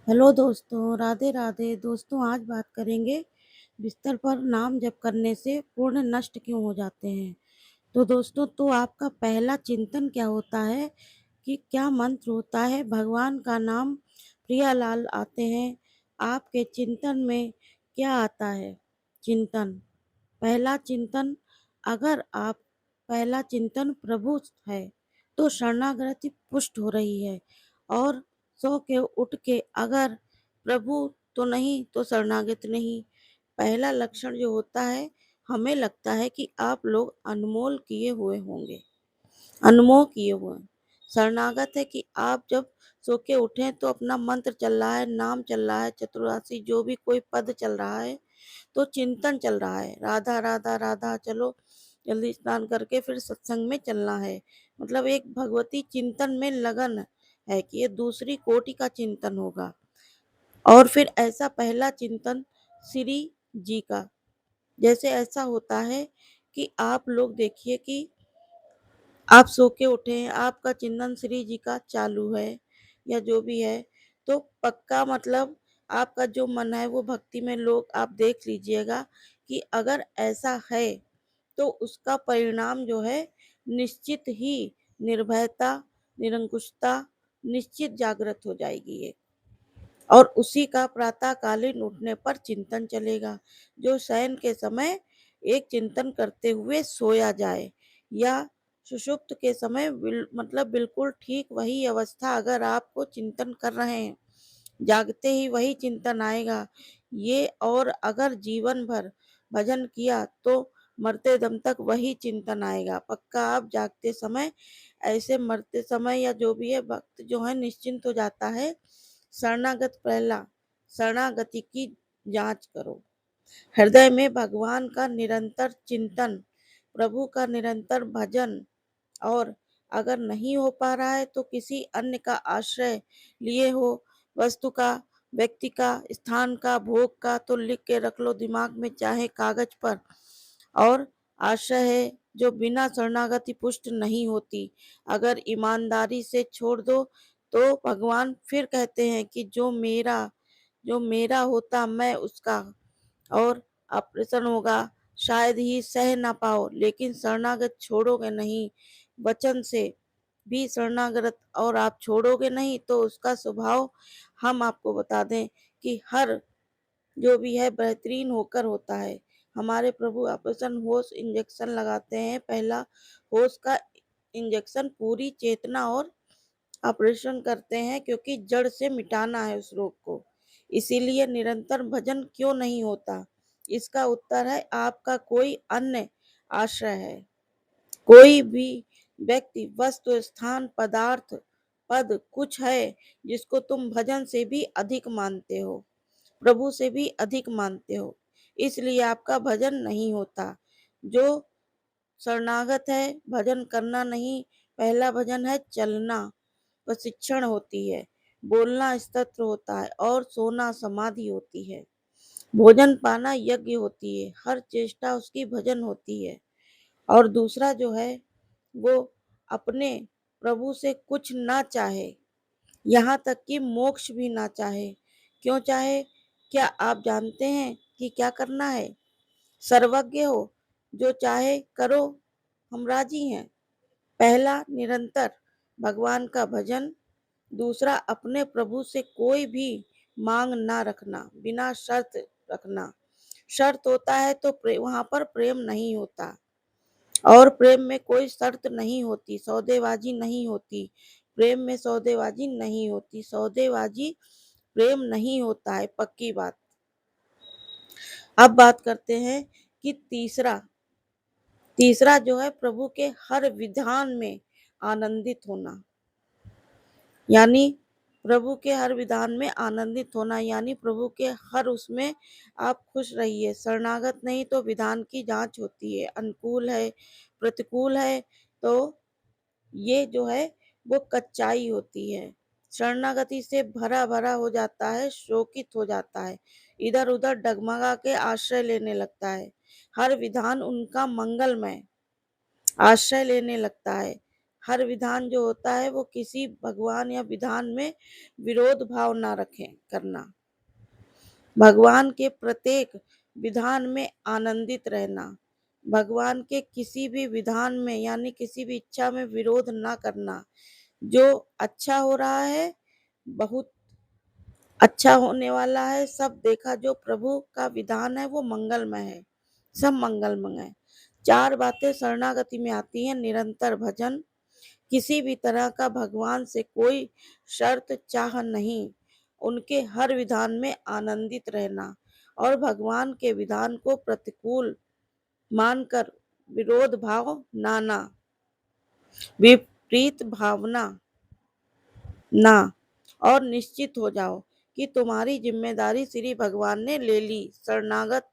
Hello दोस्तों, राधे राधे। दोस्तों, आज बात करेंगे बिस्तर पर नाम जप करने से पुण्य नष्ट क्यों हो जाते हैं। तो दोस्तों, तो आपका पहला चिंतन क्या होता है कि क्या मंत्र होता है? भगवान का नाम प्रियालाल आते हैं। आपके चिंतन में क्या आता है? चिंतन, पहला चिंतन, अगर आप पहला चिंतन प्रभु है तो शरणागति पुष्ट हो रही है। और सो के उठ के अगर प्रभु तो नहीं तो शरणागत नहीं। पहला लक्षण जो होता है, हमें लगता है कि आप लोग अनमोल किए हुए होंगे, अनमोल किए हुए हैं। शरणागत है कि आप जब सो के उठें तो अपना मंत्र चल रहा है, नाम चल रहा है, चतुरासी जो भी कोई पद चल रहा है, तो चिंतन चल रहा है, राधा राधा राधा, चलो जल्दी स्नान करके फिर सत्संग में चलना है। मतलब एक भगवती चिंतन में लगन है कि ये दूसरी कोटि का चिंतन होगा। और फिर ऐसा पहला चिंतन श्री जी का, जैसे ऐसा होता है कि आप लोग देखिए कि आप सो के उठे हैं, आपका चिंतन श्री जी का चालू है या जो भी है, तो पक्का मतलब आपका जो मन है वो भक्ति में, लोग आप देख लीजिएगा कि अगर ऐसा है तो उसका परिणाम जो है निश्चित ही निर्भयता, निरंकुशता, निश्चित जागृत हो जाएगी ये। और उसी का प्रातःकालीन उठने पर चिंतन चलेगा। जो शयन के समय एक चिंतन करते हुए सोया जाए या सुषुप्त के समय मतलब बिल्कुल ठीक वही अवस्था, अगर आपको चिंतन कर रहे हैं, जागते ही वही चिंतन आएगा ये। और अगर जीवन भर भजन किया तो मरते दम तक वही चिंतन आएगा पक्का। आप जागते समय ऐसे, मरते समय या जो भी है, भक्त जो है निश्चिंत हो जाता है। शरणागत, पहला शरणागति की जांच करो। हृदय में भगवान का निरंतर चिंतन, प्रभु का निरंतर भजन। और अगर नहीं हो पा रहा है तो किसी अन्य का आश्रय लिए हो, वस्तु का, व्यक्ति का, स्थान का, भोग का, तो लिख के रख लो दिमाग में चाहे कागज पर। और आश्रय है जो बिना शरणागति पुष्ट नहीं होती। अगर ईमानदारी से छोड़ दो तो भगवान फिर कहते हैं कि जो मेरा होता मैं उसका, और ऑपरेशन होगा, शायद ही सह ना पाओ, लेकिन शरणागत छोड़ोगे नहीं। वचन से भी शरणागत और आप छोड़ोगे नहीं तो उसका स्वभाव हम आपको बता दें कि हर जो भी है बेहतरीन होकर होता है। हमारे प्रभु ऑपरेशन होश इंजेक्शन लगाते हैं, पहला होश का इंजेक्शन पूरी चेतना और ऑपरेशन करते हैं, क्योंकि जड़ से मिटाना है उस रोग को। इसीलिए निरंतर भजन क्यों नहीं होता? इसका उत्तर है आपका कोई अन्य आश्रय है। कोई भी व्यक्ति, वस्तु, स्थान, पदार्थ, पद कुछ है जिसको तुम भजन से भी अधिक मानते हो, प्रभु से भी अधिक मानते हो, इसलिए आपका भजन नहीं होता। जो शरणागत है, भजन करना नहीं, पहला भजन है चलना, प्रशिक्षण होती है, बोलना स्तोत्र होता है और सोना समाधि होती है, भोजन पाना यज्ञ होती है, हर चेष्टा उसकी भजन होती है। और दूसरा जो है वो अपने प्रभु से कुछ ना चाहे, यहाँ तक कि मोक्ष भी ना चाहे। क्यों चाहे? क्या आप जानते हैं कि क्या करना है? सर्वज्ञ हो, जो चाहे करो, हम राजी हैं। पहला निरंतर भगवान का भजन, दूसरा अपने प्रभु से कोई भी मांग ना रखना, बिना शर्त रखना। शर्त होता है तो वहां पर प्रेम नहीं होता, और प्रेम में कोई शर्त नहीं होती, सौदेबाजी नहीं होती। प्रेम में सौदेबाजी नहीं होती, सौदेबाजी प्रेम नहीं होता है, पक्की बात। अब बात करते हैं कि तीसरा तीसरा जो है प्रभु के हर विधान में आनंदित होना, यानी प्रभु के हर विधान में आनंदित होना, यानी प्रभु के हर उसमें आप खुश रहिए। शरणागत नहीं तो विधान की जांच होती है, अनुकूल है, प्रतिकूल है, तो ये जो है वो कच्चाई होती है। शरणागति से भरा भरा हो जाता है, शोकित हो जाता है, इधर उधर डगमगा के आश्रय लेने लगता है, हर विधान उनका मंगलमय आश्रय लेने लगता है, हर विधान जो होता है वो किसी भगवान या विधान में विरोध भाव ना रखें करना। भगवान के प्रत्येक विधान में आनंदित रहना। भगवान के किसी भी विधान में यानी किसी भी इच्छा में विरोध ना करना। जो अच्छा हो रहा है, बहुत अच्छा होने वाला है, सब देखा, जो प्रभु का विधान है वो मंगलमय है, सब मंगलमय है। 4 बातें शरणागति में आती हैं: निरंतर भजन, किसी भी तरह का भगवान से कोई शर्त चाह नहीं, उनके हर विधान में आनंदित रहना और भगवान के विधान को प्रतिकूल मानकर विरोध भाव नाना, विपरीत भावना ना, और निश्चित हो जाओ कि तुम्हारी जिम्मेदारी श्री भगवान ने ले ली। शरणागत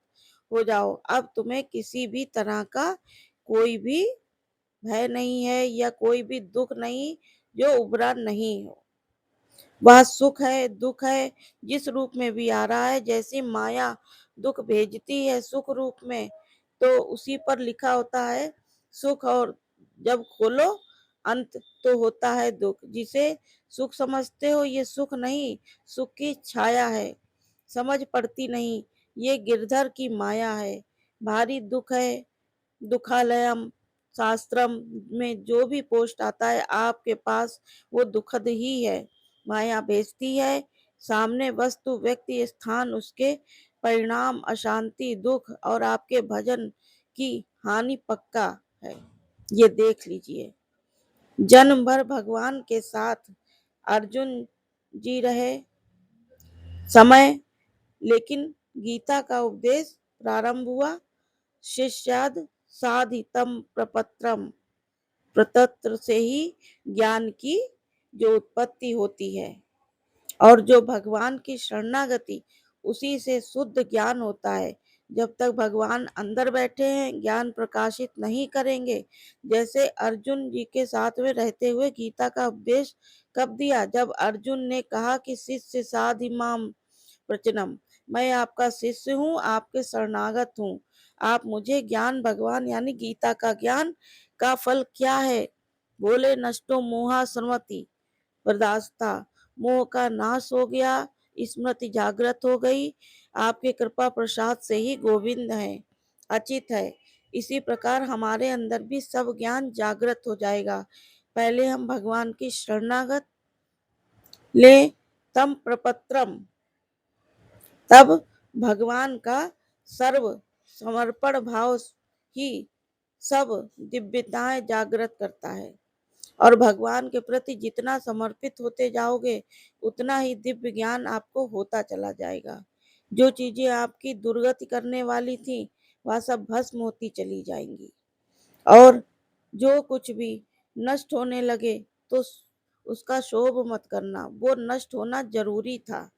हो जाओ, अब तुम्हें किसी भी तरह का कोई भी भय नहीं है या कोई भी दुख नहीं जो उभरा नहीं हो। वह सुख है, दुख है, जिस रूप में भी आ रहा है, जैसी माया दुख भेजती है सुख रूप में, तो उसी पर लिखा होता है सुख, और जब खोलो अंत तो होता है दुख। जिसे सुख समझते हो ये सुख नहीं, सुख की छाया है, समझ पड़ती नहीं, ये गिरधर की माया है। भारी दुख है, दुखालयम शास्त्रम में जो भी पोस्ट आता है आपके पास वो दुखद ही है। माया भेजती है, सामने वस्तु, व्यक्ति, स्थान, उसके परिणाम अशांति, दुख और आपके भजन की हानि पक्का है, ये देख लीजिए। जन्म भर भगवान के साथ अर्जुन जी रहे समय, लेकिन गीता का उपदेश प्रारंभ हुआ शिष्याद साधितम प्रपत्रम, प्रतत्र से ही ज्ञान की जो उत्पत्ति होती है, और जो भगवान की शरणागति, उसी से शुद्ध ज्ञान होता है। जब तक भगवान अंदर बैठे हैं ज्ञान प्रकाशित नहीं करेंगे। जैसे अर्जुन जी के साथ में रहते हुए गीता का उपदेश कब दिया? जब अर्जुन ने कहा कि शिष्य साधिमाम प्रचनम, मैं आपका शिष्य हूँ, आपके शरणागत हूँ, आप मुझे ज्ञान, भगवान यानी गीता का ज्ञान का फल क्या है? बोले नष्टो मोहा स्मृति बर्दाश्ता, मोह का नाश हो गया, स्मृति जागृत हो गई, आपके कृपा प्रसाद से ही गोविंद है, अचित है। इसी प्रकार हमारे अंदर भी सब ज्ञान जागृत हो जाएगा। पहले हम भगवान की शरणागत ले, तम प्रपत्रम, तब भगवान का सर्व समर्पण भाव ही सब दिव्यताएं जागृत करता है, और भगवान के प्रति जितना समर्पित होते जाओगे उतना ही दिव्य ज्ञान आपको होता चला जाएगा। जो चीजें आपकी दुर्गति करने वाली थी वह सब भस्म होती चली जाएंगी, और जो कुछ भी नष्ट होने लगे तो उसका शोभ मत करना, वो नष्ट होना जरूरी था।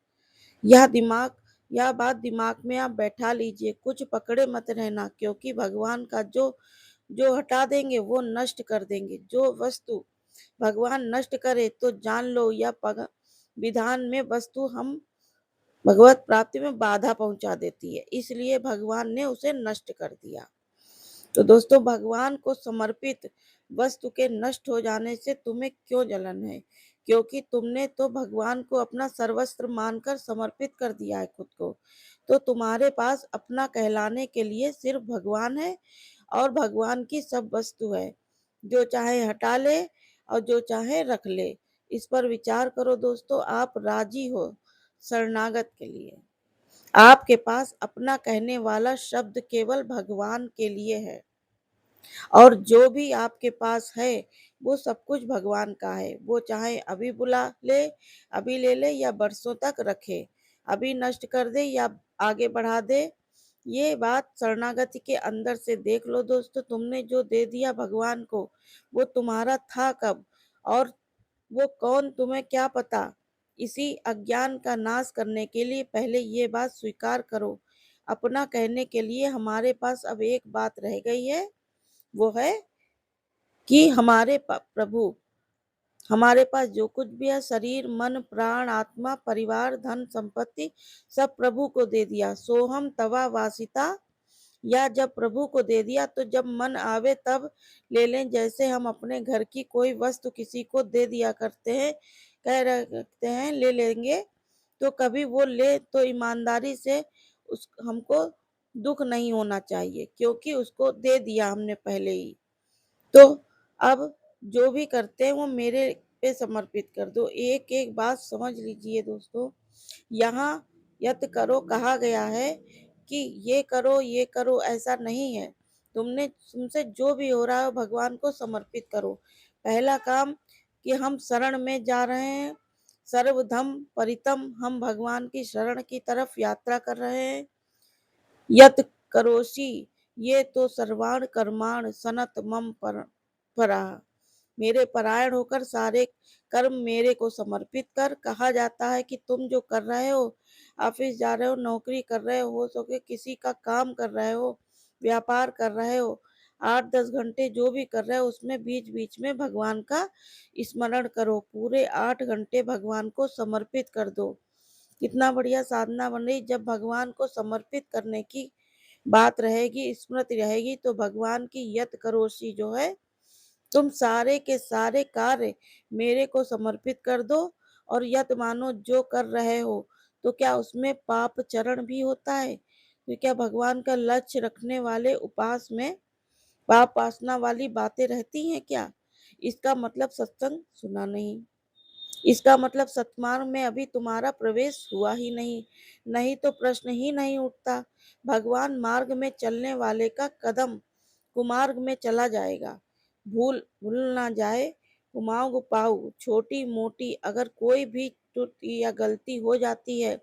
यह बात दिमाग में आप बैठा लीजिए, कुछ पकड़े मत रहना, क्योंकि भगवान का जो जो हटा देंगे वो नष्ट कर देंगे। जो वस्तु भगवान नष्ट करे तो जान लो या विधान में वस्तु हम भगवत प्राप्ति में बाधा पहुंचा देती है, इसलिए भगवान ने उसे नष्ट कर दिया। तो दोस्तों, भगवान को समर्पित वस्तु के नष्ट हो जाने से तुम्हें क्यों जलन है? क्योंकि तुमने तो भगवान को अपना सर्वस्त्र मानकर समर्पित कर दिया है खुद को। तो तुम्हारे पास अपना कहलाने के लिए सिर्फ भगवान है, और भगवान की सब वस्तु है, जो चाहे हटा ले और जो चाहे रख ले। इस पर विचार करो दोस्तों, आप राजी हो शरणागत के लिए? आपके पास अपना कहने वाला शब्द केवल भगवान के लिए है, और जो भी आपके पास है वो सब कुछ भगवान का है। वो चाहे अभी बुला ले, अभी ले ले, या बरसों तक रखे, अभी नष्ट कर दे या आगे बढ़ा दे। ये बात शरणागति के अंदर से देख लो दोस्तों। तुमने जो दे दिया भगवान को वो तुम्हारा था कब, और वो कौन तुम्हें क्या पता? इसी अज्ञान का नाश करने के लिए पहले ये बात स्वीकार करो, अपना कहने के लिए हमारे पास अब एक बात रह गई है, वो है कि हमारे प्रभु, हमारे पास जो कुछ भी है, शरीर, मन, प्राण, आत्मा, परिवार, धन, संपत्ति, सब प्रभु को दे दिया। सोहम तवा वासिता या जब प्रभु को दे दिया तो जब मन आवे तब ले लें। जैसे हम अपने घर की कोई वस्तु किसी को दे दिया करते हैं, कह रखते हैं ले लेंगे, तो कभी वो ले तो ईमानदारी से उस हमको दुख नहीं होना चाहिए, क्योंकि उसको दे दिया हमने पहले ही। तो अब जो भी करते हैं वो मेरे पे समर्पित कर दो। एक एक बात समझ लीजिए दोस्तों। यहाँ यत करो कहा गया है कि ये करो ऐसा नहीं है। तुमसे जो भी हो रहा है भगवान को समर्पित करो। पहला काम कि हम शरण में जा रहे हैं, सर्वधम परितम, हम भगवान की शरण की तरफ यात्रा कर रहे हैं। यत करोषि, ये तो सर्वाण कर्माण सनत मम परा, मेरे परायण होकर सारे कर्म मेरे को समर्पित कर। कहा जाता है कि तुम जो कर रहे हो, ऑफिस जा रहे हो, नौकरी कर रहे हो सके किसी का काम कर रहे हो, व्यापार कर रहे हो, 8-10 घंटे जो भी कर रहे हो उसमें बीच बीच में भगवान का स्मरण करो। पूरे 8 घंटे भगवान को समर्पित कर दो। कितना बढ़िया साधना बन रही। जब भगवान को समर्पित करने की बात रहेगी, स्मृति रहेगी, तो भगवान की यत करोषि जो है, तुम सारे के सारे कार्य मेरे को समर्पित कर दो। और यत मानो जो कर रहे हो, तो क्या उसमें पाप चरण भी होता है? तो क्या भगवान का लक्ष्य रखने वाले उपास में पाप वासना वाली बातें रहती हैं क्या? इसका मतलब सत्संग सुना नहीं, इसका मतलब सत्मार्ग में अभी तुम्हारा प्रवेश हुआ ही नहीं, नहीं तो प्रश्न ही नहीं उठता। भगवान मार्ग में चलने वाले का कदम कुमार्ग में चला जाएगा। भूल भूल ना जाए कुमाऊं पाऊ। छोटी मोटी अगर कोई भी त्रुटि या गलती हो जाती है,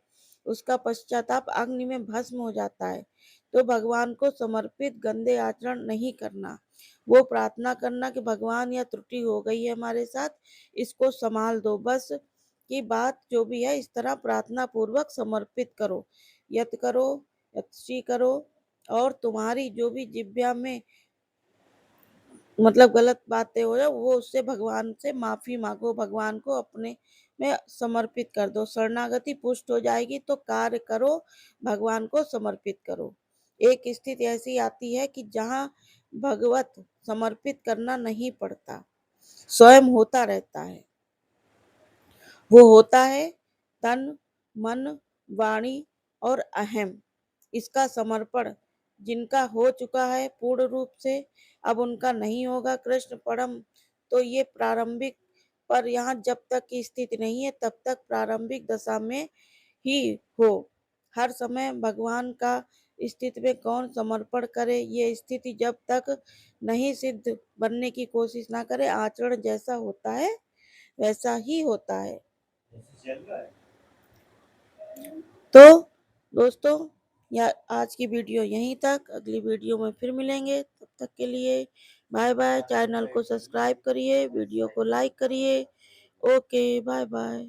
उसका पश्चाताप अग्नि में भस्म हो जाता है। तो भगवान को समर्पित गंदे आचरण नहीं करना, वो प्रार्थना करना कि भगवान यह त्रुटि हो गई है हमारे साथ, इसको संभाल दो। बस की बात जो भी है इस तरह प्रार्थना पूर्वक समर्पित करो। यत करो, यत्सी करो। और तुम्हारी जो भी जिह्वा में मतलब गलत बातें हो जाए, वो उससे भगवान से माफी मांगो, भगवान को अपने में समर्पित कर दो। शरणागति पुष्ट हो जाएगी तो कार्य करो, भगवान को समर्पित करो। एक स्थिति ऐसी आती है कि जहाँ भगवत समर्पित करना नहीं पड़ता, स्वयं होता रहता है। वो होता है तन, मन, वाणी और अहम। इसका समर्पण जिनका हो चुका है पूर्ण रूप से, अब उनका नहीं होगा। कृष्ण परम तो ये प्रारंभिक, पर यहाँ जब तक की स्थिति नहीं है तब तक प्रारंभिक दशा में ही हो। हर समय भगवान का स्थिति में कौन समर्पण करे, ये स्थिति जब तक नहीं सिद्ध बनने की कोशिश ना करे, आचरण जैसा होता है वैसा ही होता है। तो दोस्तों, या आज की वीडियो यहीं तक। अगली वीडियो में फिर मिलेंगे, तब तक के लिए बाय बाय। चैनल को सब्सक्राइब करिए, वीडियो को लाइक करिए। Okay, bye bye.